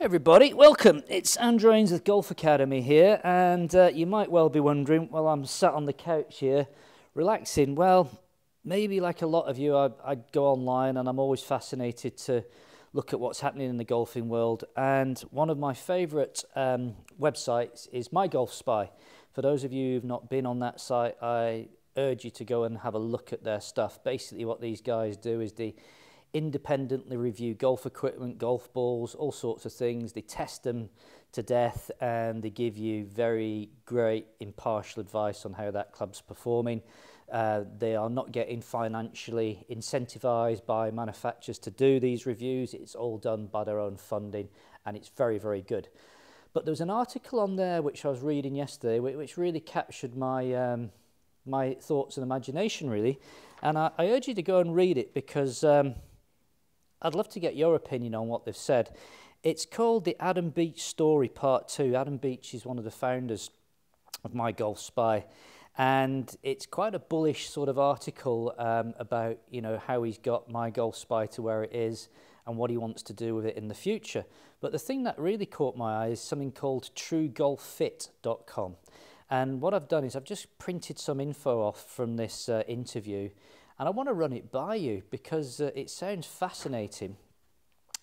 Everybody, welcome. It's Andrew Ainsworth Golf Academy here, and you might well be wondering, well, I'm sat on the couch here, relaxing. Well, maybe like a lot of you, I go online and I'm always fascinated to look at what's happening in the golfing world, and one of my favourite websites is My Golf Spy. For those of you who've not been on that site, I urge you to go and have a look at their stuff. Basically what these guys do is they independently review golf equipment, golf balls, all sorts of things. They test them to death and they give you very great impartial advice on how that club's performing. They are not getting financially incentivized by manufacturers to do these reviews. It's all done by their own funding, and it's very, very good. But there was an article on there which I was reading yesterday which really captured my my thoughts and imagination, really. And I urge you to go and read it because I'd love to get your opinion on what they've said. It's called the Adam Beach Story Part 2. Adam Beach is one of the founders of My Golf Spy, and it's quite a bullish sort of article about, you know, how he's got My Golf Spy to where it is and what he wants to do with it in the future. But the thing that really caught my eye is something called TrueGolfFit.com. And what I've done is I've just printed some info off from this interview, and I want to run it by you because it sounds fascinating.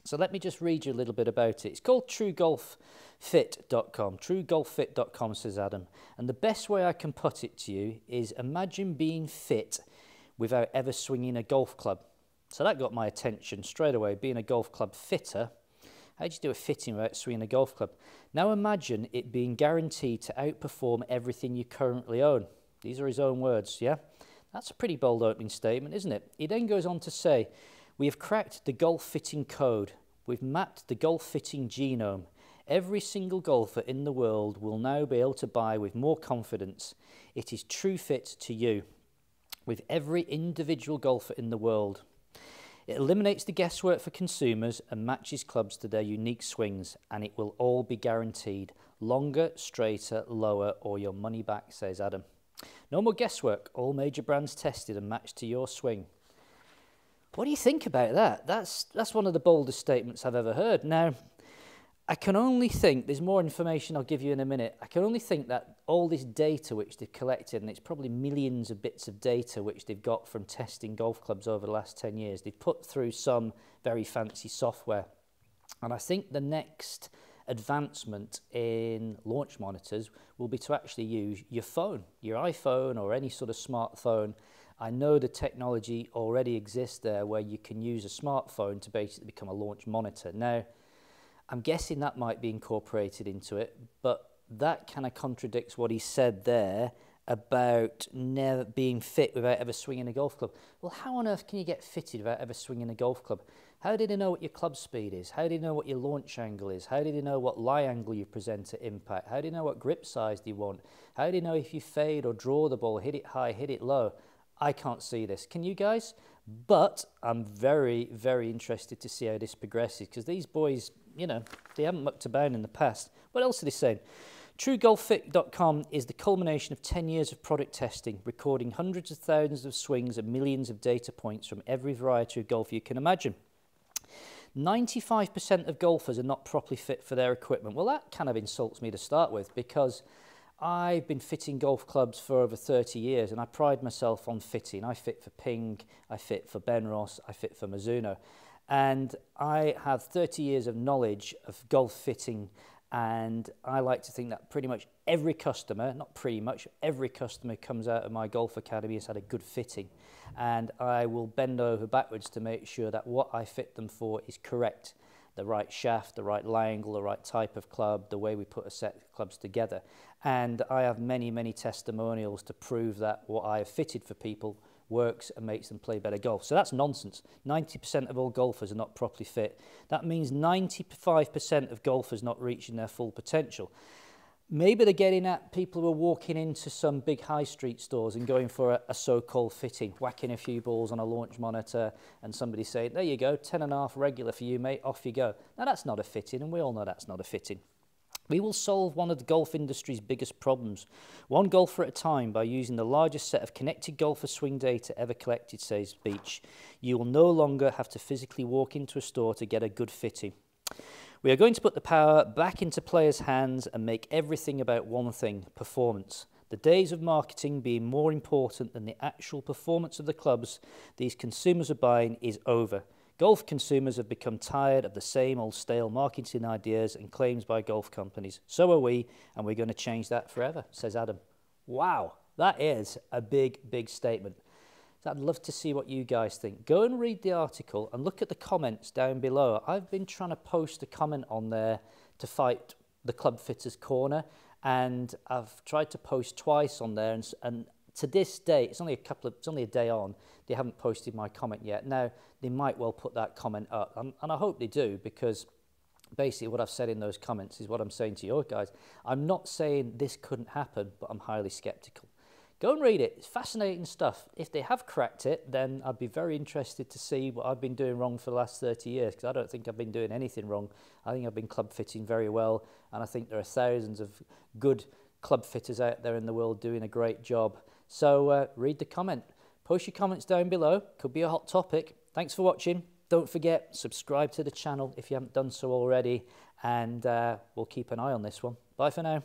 So let me just read you a little bit about it. It's called TrueGolfFit.com. TrueGolfFit.com, says Adam. And the best way I can put it to you is imagine being fit without ever swinging a golf club. So that got my attention straight away, being a golf club fitter. How do you do a fitting without swinging a golf club? Now imagine it being guaranteed to outperform everything you currently own. These are his own words, yeah? That's a pretty bold opening statement, isn't it? He then goes on to say, we have cracked the golf fitting code. We've mapped the golf fitting genome. Every single golfer in the world will now be able to buy with more confidence. It is true fit to you, with every individual golfer in the world. It eliminates the guesswork for consumers and matches clubs to their unique swings, and it will all be guaranteed. Longer, straighter, lower, or your money back, says Adam. No more guesswork, all major brands tested and matched to your swing. What do you think about that? That's one of the boldest statements I've ever heard. Now, I can only think, there's more information I'll give you in a minute, I can only think that all this data which they've collected, and it's probably millions of bits of data which they've got from testing golf clubs over the last 10 years, they've put through some very fancy software. And I think the next advancement in launch monitors will be to actually use your phone, your iPhone or any sort of smartphone. I know the technology already exists there where you can use a smartphone to basically become a launch monitor. Now, I'm guessing that might be incorporated into it, but that kind of contradicts what he said there about never being fit without ever swinging a golf club. Well, how on earth can you get fitted without ever swinging a golf club? How did he know what your club speed is? How did he know what your launch angle is? How did he know what lie angle you present at impact? How do you know what grip size do you want? How do you know if you fade or draw the ball, hit it high, hit it low? I can't see this. Can you guys? But I'm very, very interested to see how this progresses because these boys, you know, they haven't mucked about in the past. What else are they saying? TrueGolfFit.com is the culmination of 10 years of product testing, recording hundreds of thousands of swings and millions of data points from every variety of golf you can imagine. 95% of golfers are not properly fit for their equipment. Well, that kind of insults me to start with because I've been fitting golf clubs for over 30 years and I pride myself on fitting. I fit for Ping, I fit for Ben Ross, I fit for Mizuno. And I have 30 years of knowledge of golf fitting, and I like to think that pretty much every customer, not pretty much, every customer comes out of my golf academy has had a good fitting. And I will bend over backwards to make sure that what I fit them for is correct. The right shaft, the right lie angle, the right type of club, the way we put a set of clubs together. And I have many, many testimonials to prove that what I have fitted for people works and makes them play better golf. So that's nonsense. 90% of all golfers are not properly fit. That means 95% of golfers not reaching their full potential. Maybe they're getting at people who are walking into some big high street stores and going for a so-called fitting, whacking a few balls on a launch monitor and somebody saying, there you go, 10.5 regular for you, mate, off you go. Now that's not a fitting, and we all know that's not a fitting. We will solve one of the golf industry's biggest problems, one golfer at a time, by using the largest set of connected golfer swing data ever collected, says Beach. You will no longer have to physically walk into a store to get a good fitting. We are going to put the power back into players' hands and make everything about one thing, performance. The days of marketing being more important than the actual performance of the clubs these consumers are buying is over. Golf consumers have become tired of the same old stale marketing ideas and claims by golf companies. So are we, and we're going to change that forever, says Adam. Wow, that is a big, big statement. I'd love to see what you guys think. Go and read the article and look at the comments down below. I've been trying to post a comment on there to fight the Club Fitters Corner, and I've tried to post twice on there, and to this day, it's only a day on, they haven't posted my comment yet. Now, they might well put that comment up, and I hope they do, because basically what I've said in those comments is what I'm saying to you guys. I'm not saying this couldn't happen, but I'm highly skeptical. Go and read it. It's fascinating stuff. If they have cracked it, then I'd be very interested to see what I've been doing wrong for the last 30 years, because I don't think I've been doing anything wrong. I think I've been club fitting very well, and I think there are thousands of good club fitters out there in the world doing a great job. So read the comment. Post your comments down below. Could be a hot topic. Thanks for watching. Don't forget, subscribe to the channel if you haven't done so already, and we'll keep an eye on this one. Bye for now.